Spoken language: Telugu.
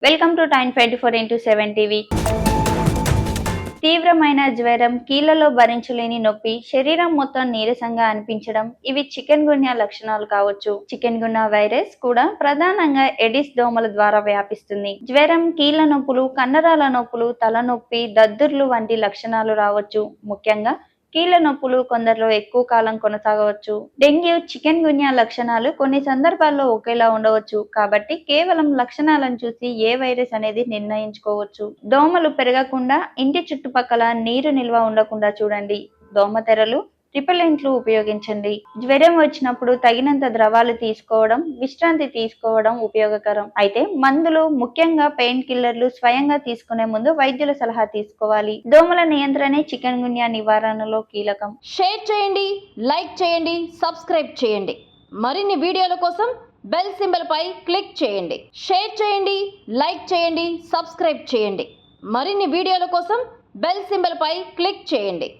Welcome to time 24x7 TV. తీవ్రమైన జ్వరం, కీళ్లలో భరించలేని నొప్పి, శరీరం మొత్తం నీరసంగా అనిపించడం ఇవి చికెన్ గున్యా లక్షణాలు కావచ్చు. చికెన్ గున్యా వైరస్ కూడా ప్రధానంగా ఎడిస్ దోమల ద్వారా వ్యాపిస్తుంది. జ్వరం, కీళ్ల నొప్పులు, కండరాల నొప్పులు, తలనొప్పి, దద్దుర్లు వంటి లక్షణాలు రావచ్చు. ముఖ్యంగా కీళ్ల నొప్పులు కొందరిలో ఎక్కువ కాలం కొనసాగవచ్చు. డెంగ్యూ, చికెన్ గున్యా లక్షణాలు కొన్ని సందర్భాల్లో ఒకేలా ఉండవచ్చు. కాబట్టి కేవలం లక్షణాలను చూసి ఏ వైరస్ అనేది నిర్ణయించుకోవచ్చు. దోమలు పెరగకుండా ఇంటి చుట్టుపక్కల నీరు నిల్వ ఉండకుండా చూడండి. దోమతెరలు, రిపెలెంట్లు ఉపయోగించండి. జ్వరం వచ్చినప్పుడు తగినంత ద్రవాలు తీసుకోవడం, విశ్రాంతి తీసుకోవడం ఉపయోగకరం. అయితే మందులు, ముఖ్యంగా పెయిన్ కిల్లర్లు స్వయంగా తీసుకునే ముందు వైద్యుల సలహా తీసుకోవాలి. దోమల నియంత్రణే చికెన్ గున్యా నివారణలో కీలకం. షేర్ చేయండి, లైక్ చేయండి, సబ్స్క్రైబ్ చేయండి. మరిన్ని వీడియోల కోసం బెల్ సింబల్ పై క్లిక్ చేయండి. షేర్ చేయండి, లైక్ చేయండి, సబ్స్క్రైబ్ చేయండి. మరిన్ని వీడియోల కోసం బెల్ సింబల్ పై క్లిక్ చేయండి.